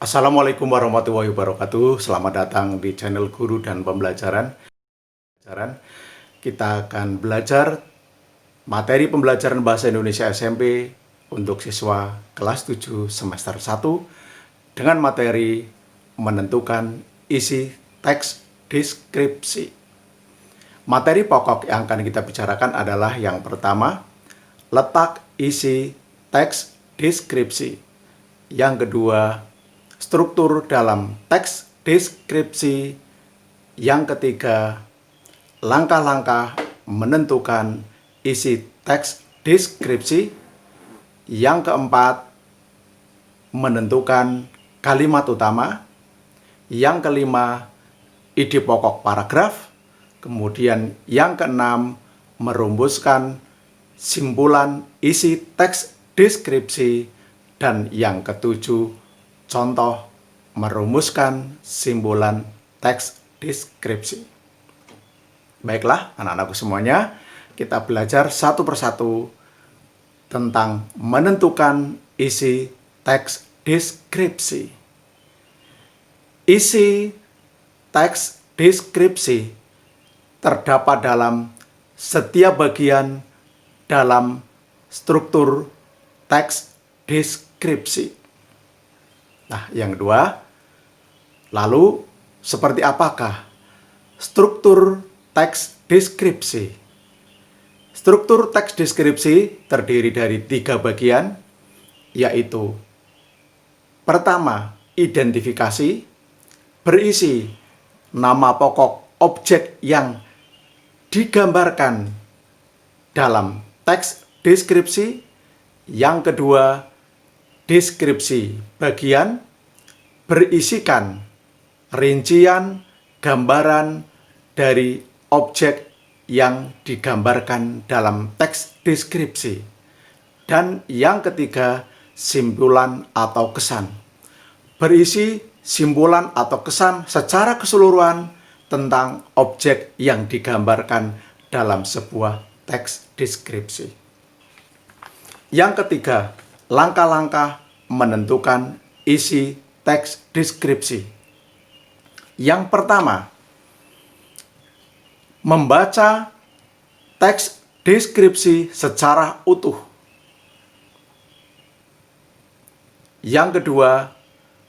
Assalamualaikum warahmatullahi wabarakatuh. Selamat datang di channel Guru dan Pembelajaran. Kita akan belajar materi pembelajaran Bahasa Indonesia SMP untuk siswa kelas 7 semester 1 dengan materi menentukan isi teks deskripsi. Materi pokok yang akan kita bicarakan adalah yang pertama, letak isi teks deskripsi. Yang kedua, struktur dalam teks deskripsi. Yang ketiga, langkah-langkah menentukan isi teks deskripsi. Yang keempat, menentukan kalimat utama. Yang kelima, ide pokok paragraf. Kemudian yang keenam, merumuskan simpulan isi teks deskripsi. Dan yang ketujuh, contoh merumuskan simpulan teks deskripsi. Baiklah, anak-anakku semuanya, kita belajar satu persatu tentang menentukan isi teks deskripsi. Isi teks deskripsi terdapat dalam setiap bagian dalam struktur teks deskripsi. Nah, yang kedua, lalu seperti apakah struktur teks deskripsi? Struktur teks deskripsi terdiri dari 3 bagian, yaitu pertama, identifikasi, berisi nama pokok objek yang digambarkan dalam teks deskripsi. Yang kedua, deskripsi bagian berisikan rincian gambaran dari objek yang digambarkan dalam teks deskripsi. Dan yang ketiga, simpulan atau kesan. Berisi simpulan atau kesan secara keseluruhan tentang objek yang digambarkan dalam sebuah teks deskripsi. Yang ketiga, langkah-langkah menentukan isi teks deskripsi. Yang pertama, membaca teks deskripsi secara utuh. Yang kedua,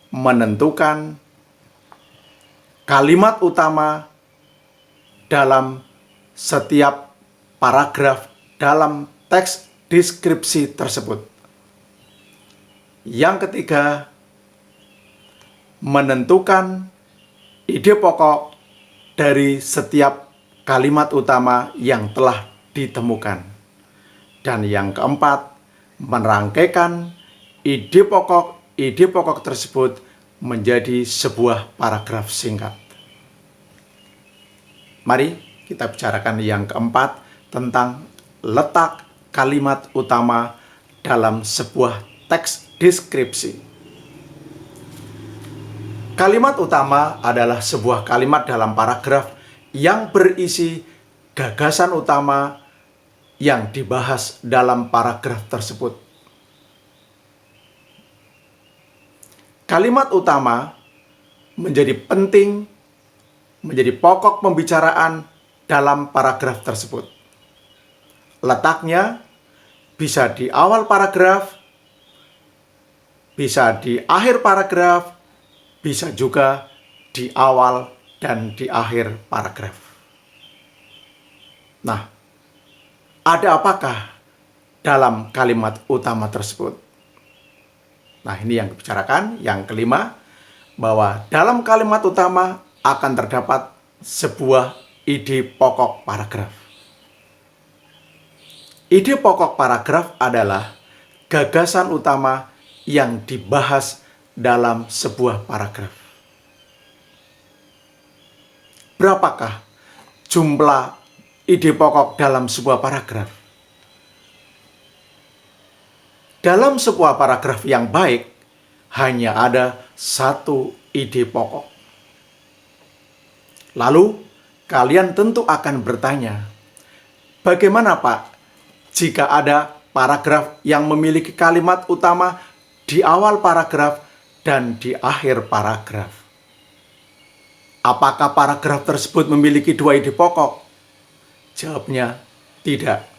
menentukan kalimat utama dalam setiap paragraf dalam teks deskripsi tersebut. Yang ketiga, menentukan ide pokok dari setiap kalimat utama yang telah ditemukan. Dan yang keempat, merangkaikan ide pokok tersebut menjadi sebuah paragraf singkat. Mari kita bicarakan yang keempat tentang letak kalimat utama dalam sebuah teks deskripsi. Kalimat utama adalah sebuah kalimat dalam paragraf yang berisi gagasan utama yang dibahas dalam paragraf tersebut. Kalimat utama menjadi penting, menjadi pokok pembicaraan dalam paragraf tersebut. Letaknya bisa di awal paragraf, bisa di akhir paragraf, bisa juga di awal dan di akhir paragraf. Nah, ada apakah dalam kalimat utama tersebut? Nah, ini yang dibicarakan. Yang kelima, bahwa dalam kalimat utama akan terdapat sebuah ide pokok paragraf. Ide pokok paragraf adalah gagasan utama yang dibahas dalam sebuah paragraf. Berapakah jumlah ide pokok dalam sebuah paragraf? Dalam sebuah paragraf yang baik, hanya ada satu ide pokok. Lalu, kalian tentu akan bertanya, bagaimana Pak, jika ada paragraf yang memiliki kalimat utama di awal paragraf dan di akhir paragraf. Apakah paragraf tersebut memiliki dua ide pokok? Jawabnya tidak.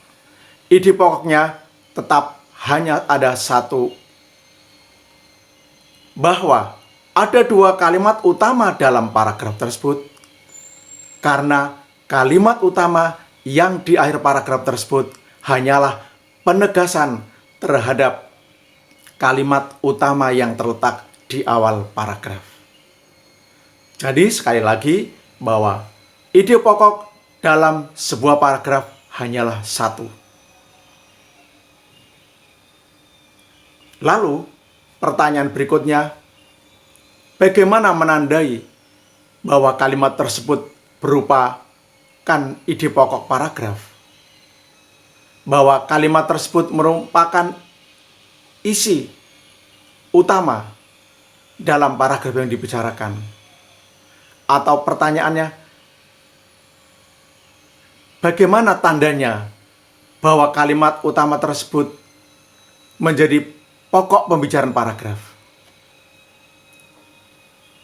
Ide pokoknya tetap hanya ada satu, bahwa ada dua kalimat utama dalam paragraf tersebut, karena kalimat utama yang di akhir paragraf tersebut hanyalah penegasan terhadap kalimat utama yang terletak di awal paragraf. Jadi sekali lagi bahwa ide pokok dalam sebuah paragraf hanyalah satu. Lalu pertanyaan berikutnya, bagaimana menandai bahwa kalimat tersebut merupakan ide pokok paragraf? Bahwa kalimat tersebut merupakan isi utama dalam paragraf yang dibicarakan. Atau pertanyaannya, bagaimana tandanya bahwa kalimat utama tersebut menjadi pokok pembicaraan paragraf?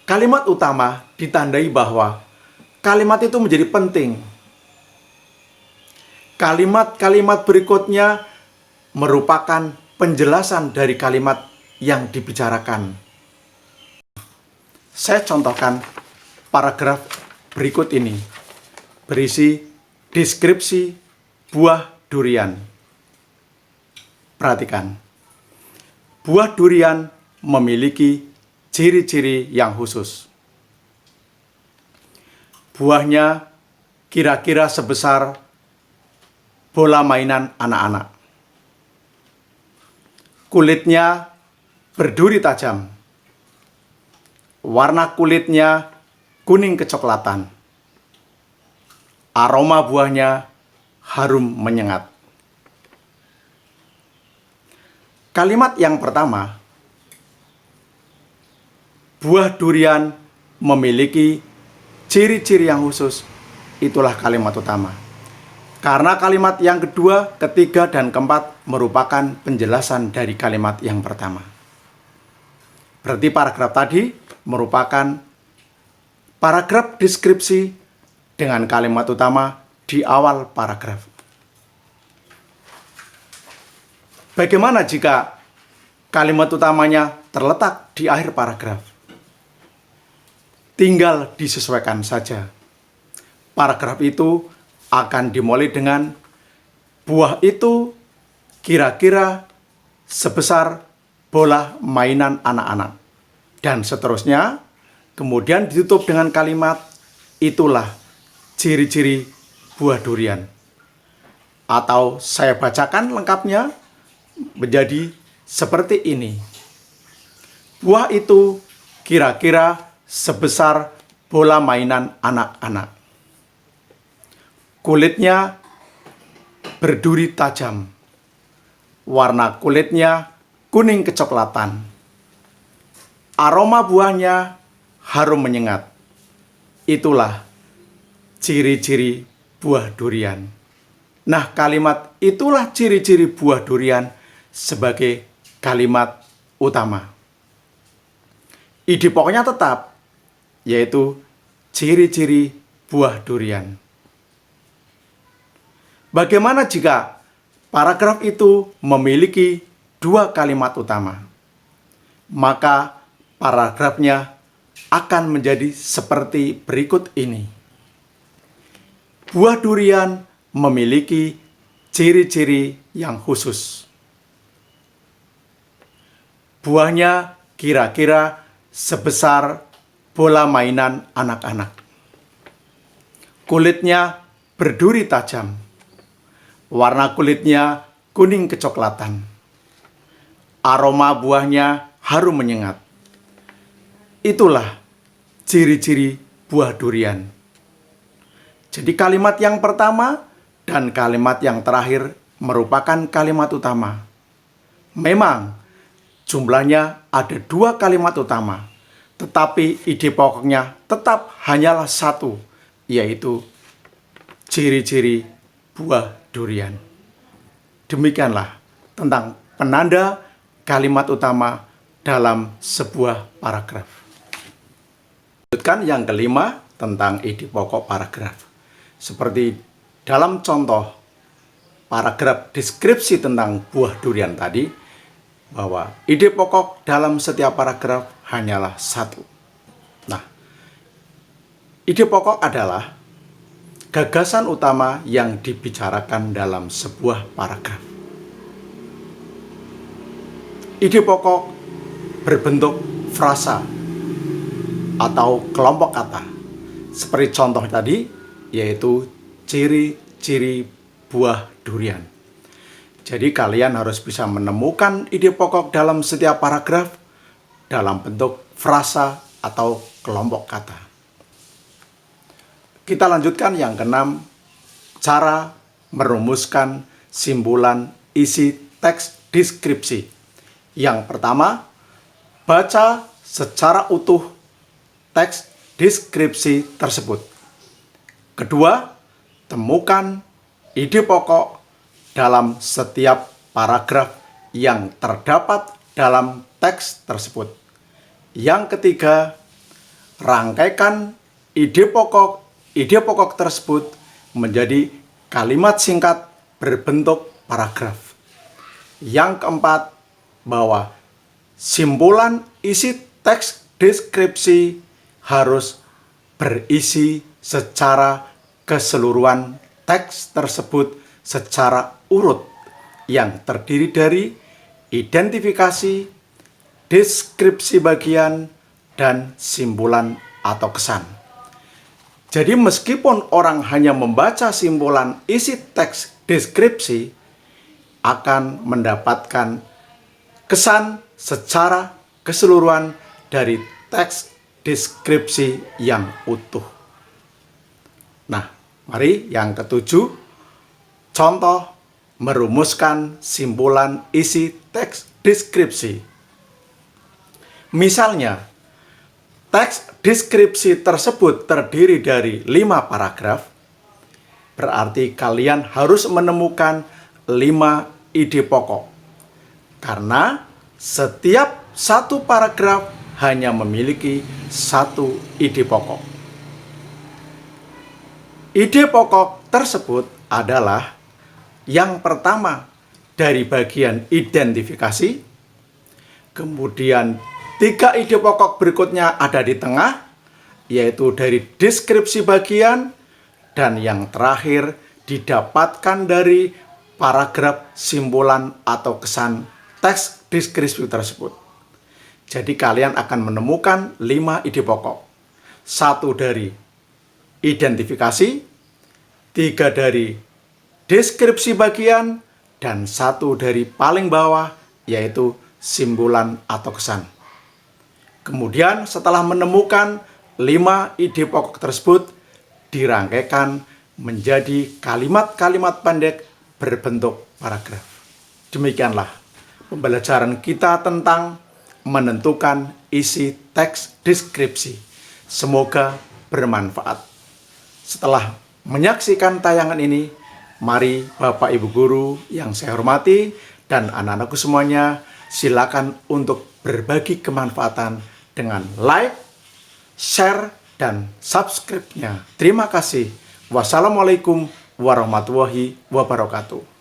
Kalimat utama ditandai bahwa kalimat itu menjadi penting. Kalimat-kalimat berikutnya merupakan penjelasan dari kalimat yang dibicarakan. Saya contohkan paragraf berikut ini, berisi deskripsi buah durian. Perhatikan, buah durian memiliki ciri-ciri yang khusus. Buahnya kira-kira sebesar bola mainan anak-anak. Kulitnya berduri tajam. Warna kulitnya kuning kecoklatan. Aroma buahnya harum menyengat. Kalimat yang pertama, buah durian memiliki ciri-ciri yang khusus, itulah kalimat utama. Karena kalimat yang kedua, ketiga, dan keempat merupakan penjelasan dari kalimat yang pertama. Berarti paragraf tadi merupakan paragraf deskripsi dengan kalimat utama di awal paragraf. Bagaimana jika kalimat utamanya terletak di akhir paragraf? Tinggal disesuaikan saja. Paragraf itu akan dimulai dengan buah itu kira-kira sebesar bola mainan anak-anak. Dan seterusnya, kemudian ditutup dengan kalimat, itulah ciri-ciri buah durian. Atau saya bacakan lengkapnya menjadi seperti ini. Buah itu kira-kira sebesar bola mainan anak-anak. Kulitnya berduri tajam. Warna kulitnya kuning kecoklatan. Aroma buahnya harum menyengat. Itulah ciri-ciri buah durian. Nah, kalimat itulah ciri-ciri buah durian sebagai kalimat utama. Ide pokoknya tetap, yaitu ciri-ciri buah durian. Bagaimana jika paragraf itu memiliki dua kalimat utama? Maka paragrafnya akan menjadi seperti berikut ini. Buah durian memiliki ciri-ciri yang khusus. Buahnya kira-kira sebesar bola mainan anak-anak. Kulitnya berduri tajam. Warna kulitnya kuning kecoklatan. Aroma buahnya harum menyengat. Itulah ciri-ciri buah durian. Jadi kalimat yang pertama dan kalimat yang terakhir merupakan kalimat utama. Memang jumlahnya ada dua kalimat utama, tetapi ide pokoknya tetap hanyalah satu, yaitu ciri-ciri buah durian. Demikianlah tentang penanda kalimat utama dalam sebuah paragraf. Lanjutkan yang kelima tentang ide pokok paragraf. Seperti dalam contoh paragraf deskripsi tentang buah durian tadi, bahwa ide pokok dalam setiap paragraf hanyalah satu. Nah, ide pokok adalah gagasan utama yang dibicarakan dalam sebuah paragraf. Ide pokok berbentuk frasa atau kelompok kata. Seperti contoh tadi, yaitu ciri-ciri buah durian. Jadi kalian harus bisa menemukan ide pokok dalam setiap paragraf dalam bentuk frasa atau kelompok kata. Kita lanjutkan yang keenam, cara merumuskan simpulan isi teks deskripsi. Yang pertama, baca secara utuh teks deskripsi tersebut. Kedua, temukan ide pokok dalam setiap paragraf yang terdapat dalam teks tersebut. Yang ketiga, rangkaikan ide pokok tersebut menjadi kalimat singkat berbentuk paragraf. Yang keempat, bahwa simpulan isi teks deskripsi harus berisi secara keseluruhan teks tersebut secara urut yang terdiri dari identifikasi, deskripsi bagian, dan simpulan atau kesan. Jadi meskipun orang hanya membaca simpulan isi teks deskripsi, akan mendapatkan kesan secara keseluruhan dari teks deskripsi yang utuh. Nah, mari yang ketujuh, contoh merumuskan simpulan isi teks deskripsi. Misalnya, teks deskripsi tersebut terdiri dari 5 paragraf, berarti kalian harus menemukan 5 ide pokok. Karena setiap satu paragraf hanya memiliki satu ide pokok. Ide pokok tersebut adalah yang pertama dari bagian identifikasi, kemudian 3 ide pokok berikutnya ada di tengah, yaitu dari deskripsi bagian, dan yang terakhir didapatkan dari paragraf simpulan atau kesan teks deskripsi tersebut. Jadi kalian akan menemukan 5 ide pokok. 1 dari identifikasi, 3 dari deskripsi bagian, dan 1 dari paling bawah, yaitu simpulan atau kesan. Kemudian setelah menemukan 5 ide pokok tersebut, dirangkaikan menjadi kalimat-kalimat pendek berbentuk paragraf. Demikianlah pembelajaran kita tentang menentukan isi teks deskripsi. Semoga bermanfaat. Setelah menyaksikan tayangan ini, mari Bapak Ibu Guru yang saya hormati dan anak-anakku semuanya, silakan untuk berbagi kemanfaatan dengan like, share, dan subscribe-nya. Terima kasih. Wassalamualaikum warahmatullahi wabarakatuh.